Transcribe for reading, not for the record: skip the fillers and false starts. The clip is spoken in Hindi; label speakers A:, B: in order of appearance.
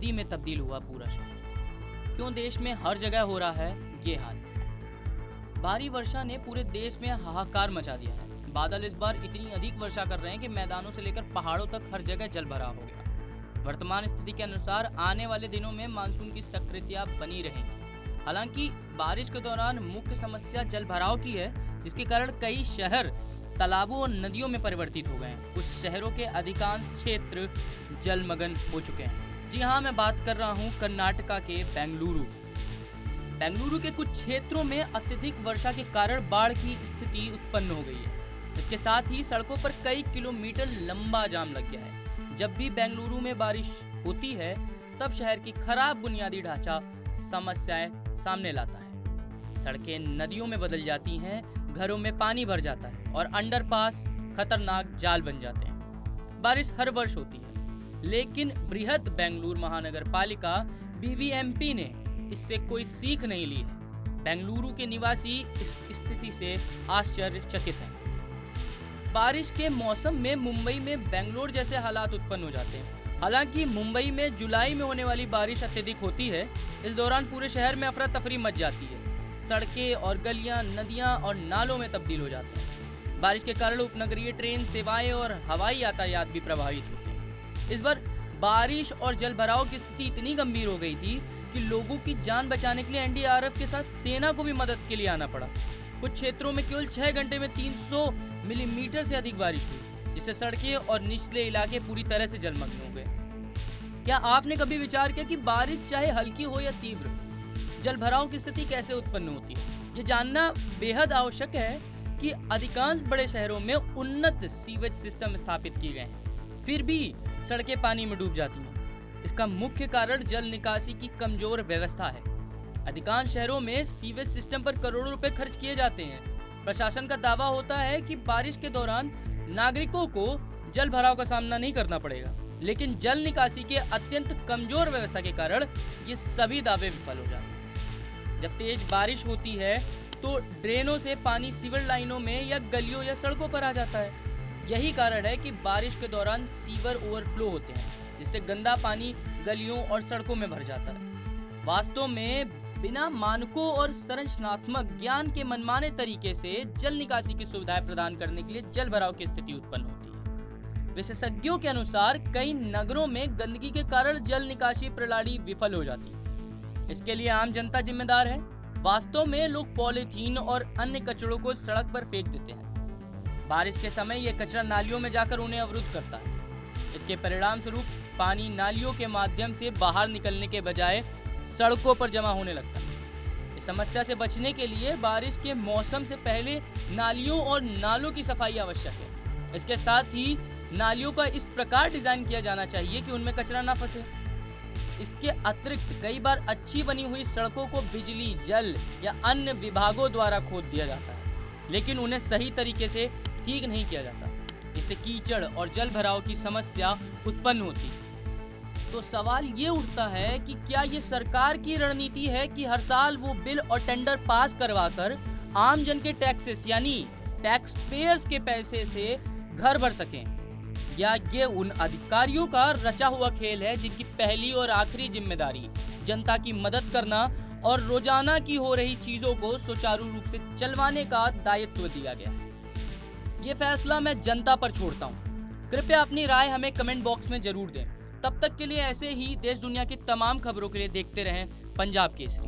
A: नदी में तब्दील हुआ पूरा शहर। क्यों देश में हर जगह हो रहा है ये हाल? भारी वर्षा ने पूरे देश में हाहाकार मचा दिया है। बादल इस बार इतनी अधिक वर्षा कर रहे हैं कि मैदानों से लेकर पहाड़ों तक हर जगह जल भराव हो गया। वर्तमान स्थिति के अनुसार आने वाले दिनों में मानसून की सक्रियता बनी रहेगी। हालांकि बारिश के दौरान मुख्य समस्या जल भराव की है, जिसके कारण कई शहर तालाबों और नदियों में परिवर्तित हो गए हैं। कुछ शहरों के अधिकांश क्षेत्र जलमग्न हो चुके हैं। जी हाँ, मैं बात कर रहा हूँ कर्नाटका के बेंगलुरु के कुछ क्षेत्रों में अत्यधिक वर्षा के कारण बाढ़ की स्थिति उत्पन्न हो गई है। इसके साथ ही सड़कों पर कई किलोमीटर लंबा जाम लग गया है। जब भी बेंगलुरु में बारिश होती है तब शहर की खराब बुनियादी ढांचा समस्याएं सामने लाता है। सड़कें नदियों में बदल जाती हैं, घरों में पानी भर जाता है और अंडरपास खतरनाक जाल बन जाते हैं। बारिश हर वर्ष होती है, लेकिन बृहद बेंगलुरु महानगर पालिका BBMP ने इससे कोई सीख नहीं ली है। बेंगलुरु के निवासी इस स्थिति से आश्चर्यचकित हैं। बारिश के मौसम में मुंबई में बेंगलोर जैसे हालात उत्पन्न हो जाते हैं। हालांकि मुंबई में जुलाई में होने वाली बारिश अत्यधिक होती है। इस दौरान पूरे शहर में अफरा तफरी मच जाती है। सड़कें और गलियां नदियां और नालों में तब्दील हो जाती हैं। बारिश के कारण उपनगरीय ट्रेन सेवाएं और हवाई यातायात भी प्रभावित होते हैं। इस बार बारिश और जल भराव की स्थिति इतनी गंभीर हो गई थी कि लोगों की जान बचाने के लिए NDRF के साथ सेना को भी मदद के लिए आना पड़ा। कुछ क्षेत्रों में केवल 6 घंटे में 300 मिलीमीटर से अधिक बारिश हुई, जिससे सड़कें और निचले इलाके पूरी तरह से जलमग्न हो गए। क्या आपने कभी विचार किया कि बारिश चाहे हल्की हो या तीव्र, जल भराव की स्थिति कैसे उत्पन्न होती है? ये जानना बेहद आवश्यक है कि अधिकांश बड़े शहरों में उन्नत सीवेज सिस्टम स्थापित किए गए हैं, फिर भी सड़कें पानी में डूब जाती हैं। इसका मुख्य कारण जल निकासी की कमजोर व्यवस्था है। अधिकांश शहरों में सीवेज सिस्टम पर करोड़ों रुपए खर्च किए जाते हैं। प्रशासन का दावा होता है कि बारिश के दौरान नागरिकों को जल भराव का सामना नहीं करना पड़ेगा, लेकिन जल निकासी के अत्यंत कमजोर व्यवस्था के कारण ये सभी दावे विफल हो जाते हैं। जब तेज बारिश होती है तो ड्रेनों से पानी सीवर लाइनों में या गलियों या सड़कों पर आ जाता है। यही कारण है कि बारिश के दौरान सीवर ओवरफ्लो होते हैं, जिससे गंदा पानी गलियों और सड़कों में भर जाता है। वास्तव में बिना मानकों और संरचनात्मक ज्ञान के मनमाने तरीके से जल निकासी की सुविधाएं प्रदान करने के लिए जल भराव की स्थिति उत्पन्न होती है। विशेषज्ञों के अनुसार कई नगरों में गंदगी के कारण जल निकासी प्रणाली विफल हो जाती है। इसके लिए आम जनता जिम्मेदार है। वास्तव में लोग पॉलीथीन और अन्य कचड़ों को सड़क पर फेंक देते हैं। बारिश के समय यह कचरा नालियों में जाकर उन्हें अवरुद्ध करता है। इसके परिणाम स्वरूप पानी नालियों के माध्यम से बाहर निकलने के बजाय सड़कों पर जमा होने लगता है। इस समस्या से बचने के लिए बारिश के मौसम से पहले नालियों और नालों की सफाई आवश्यक है। इसके साथ ही नालियों का इस प्रकार डिजाइन किया जाना चाहिए कि उनमें कचरा ना फंसे। इसके अतिरिक्त कई बार अच्छी बनी हुई सड़कों को बिजली, जल या अन्य विभागों द्वारा खोद दिया जाता है, लेकिन उन्हें सही तरीके से ठीक नहीं किया जाता। इससे कीचड़ और जल भराव की समस्या उत्पन्न होती है। तो सवाल ये उठता है कि क्या ये सरकार की रणनीति है कि हर साल वो बिल और टेंडर पास करवाकर आम जन के टैक्सेस यानी टैक्स पेयर्स के पैसे से घर भर सकें, या ये उन अधिकारियों का रचा हुआ खेल है जिनकी पहली और आखिरी जिम्मेदारी जनता की मदद करना और रोजाना की हो रही चीजों को सुचारू रूप से चलवाने का दायित्व दिया गया है। ये फैसला मैं जनता पर छोड़ता हूँ। कृपया अपनी राय हमें कमेंट बॉक्स में जरूर दें। तब तक के लिए ऐसे ही देश दुनिया की तमाम खबरों के लिए देखते रहें पंजाब केसरी।